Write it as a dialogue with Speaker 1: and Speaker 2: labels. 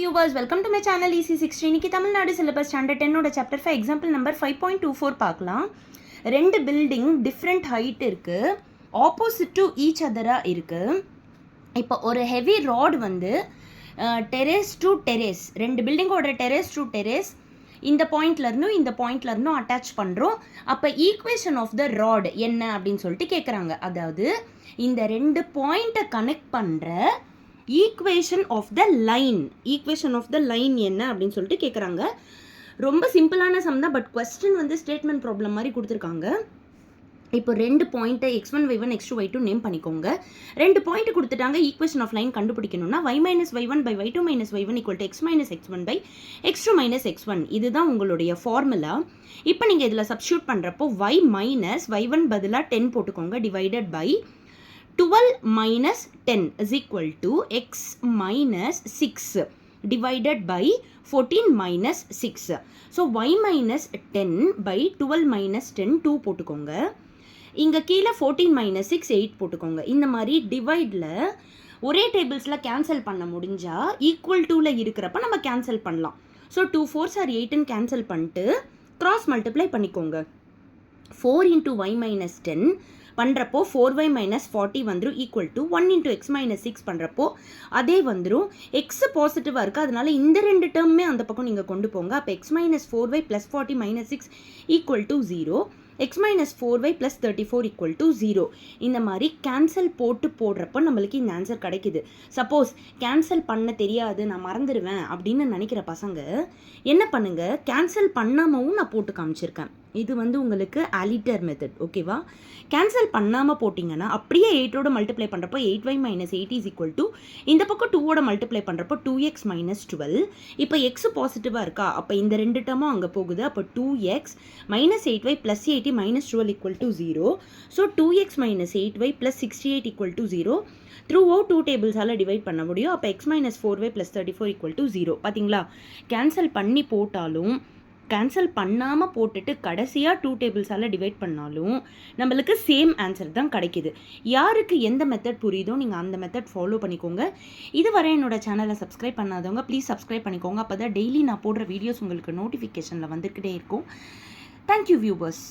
Speaker 1: viewers, welcome to my channel EC60. இன்னைக்கு Tamil Nadu syllabus standard 10 chapter 5 example number 5.24 பார்க்கலாம். ரெண்டு building different height இருக்கு, opposite to each அதரா இருக்கு. இப்போ ஒரு ஹெவி ராட் வந்து டெரேஸ் டு டெரேஸ், ரெண்டு பில்டிங்கோட டெரேஸ் டு டெரேஸ் இந்த பாயிண்ட்லேருந்தும் அட்டாச் பண்ணுறோம். அப்போ ஈக்குவேஷன் ஆஃப் த ராட் என்ன அப்படின்னு சொல்லிட்டு கேட்குறாங்க. அதாவது இந்த ரெண்டு பாயிண்ட்டை கனெக்ட் பண்ணுற ஈக்குவேஷன் ஆஃப் த லைன் என்ன அப்படின்னு சொல்லிட்டு கேட்குறாங்க. ரொம்ப சிம்பிளான சம் தான், பட் கொஸ்டின் வந்து ஸ்டேட்மெண்ட் ப்ராப்ளம் மாதிரி கொடுத்துருக்காங்க. இப்போ ரெண்டு பாயிண்ட்டை x1 y1 x2 y2 name பண்ணிக்கோங்க. ரெண்டு பாயிண்ட் கொடுத்துட்டாங்க. ஈக்குவேஷன் ஆஃப் லைன் கண்டுபிடிக்கணும்னா y minus y1 by y2 minus y1 equal to x minus x1 by x2 minus x1. இதுதான் உங்களுடைய ஃபார்முலா. இப்போ நீங்கள் இதில் சப்ஸ்டியூட் பண்ணுறப்போ y மைனஸ் y1 பதிலாக 10 போட்டுக்கோங்க, divided by 12 minus 10 is equal to x minus 6 divided by 14 minus 6. So y minus 10 by 12 minus 10 2 போட்டுக்கோங்க. இங்கே கீழே 14 minus 6 8 போட்டுக்கோங்க. இந்த மாதிரி டிவைடில் ஒரே டேபிள்ஸில் கேன்சல் பண்ண முடிஞ்சால் ஈக்குவல் டூவில் இருக்கிறப்ப நம்ம கேன்சல் பண்ணலாம். ஸோ 2 4s are 8ன்னு கேன்சல் பண்ணிட்டு கிராஸ் மல்டிப்ளை பண்ணிக்கோங்க. 4 into y minus 10 பண்ணுறப்போ 4y மைனஸ் 40 வந்துடும், equal to 1 into x minus 6 பண்ணுறப்போ அதே வந்துடும். எக்ஸ் பாசிட்டிவாக இருக்குது, அதனால இந்த ரெண்டு டேர்மே அந்த பக்கம் நீங்கள் கொண்டு போங்க. அப்போ x minus 4y plus 40 minus 6 equal to 0, x minus 4y plus 34 equal to 0. இந்த மாதிரி கேன்சல் போடுறப்போ நம்மளுக்கு இந்த ஆன்சர் கிடைக்குது. சப்போஸ் கேன்சல் பண்ண தெரியாது, நான் மறந்துடுவேன் அப்படின்னு நினைக்கிற பசங்க என்ன பண்ணுங்க, கேன்சல் பண்ணாமவும் நான் போட்டு காமிச்சிருக்கேன். இது வந்து உங்களுக்கு அலிட்டர் மெத்தட், ஓகேவா? கேன்சல் பண்ணாமல் போட்டிங்கன்னா அப்படியே 8ஓட மல்டிப்ளை பண்ணுறப்போ 8y minus 8 is equal to இந்த பக்கம் 2ஓட மல்டிப்ளை பண்ணுறப்போ 2x மைனஸ் 12. இப்போ எக்ஸ் பாசிட்டிவாக இருக்கா, அப்போ இந்த ரெண்டு டேர்மும் அங்கே போகுது. அப்போ 2x minus 8y plus 80 minus 12 equal to 0. So 2x minus 8y plus 68 equal to 0. Throughout 2 டேபிள்ஸால் டிவைட் பண்ண முடியும். அப்போ x minus 4y plus 34 equal to 0. பார்த்தீங்களா, கேன்சல் பண்ணி போட்டாலும் கேன்சல் பண்ணாமல் போட்டுட்டு கடைசியாக 2 டேபிள்ஸால் டிவைட் பண்ணாலும் நம்மளுக்கு சேம் ஆன்சர் தான் கிடைக்கிது. யாருக்கு எந்த மெத்தட் புரியுதோ நீங்கள் அந்த மெத்தட் ஃபாலோ பண்ணிக்கோங்க. இதுவரை என்னோட சேனலை சப்ஸ்கிரைப் பண்ணாதவங்க ப்ளீஸ் சப்ஸ்கிரைப் பண்ணிக்கோங்க. அப்போ தான் டெய்லி நான் போடுற வீடியோஸ் உங்களுக்கு நோட்டிஃபிகேஷனில் வந்துக்கிட்டே இருக்கும். Thank you viewers.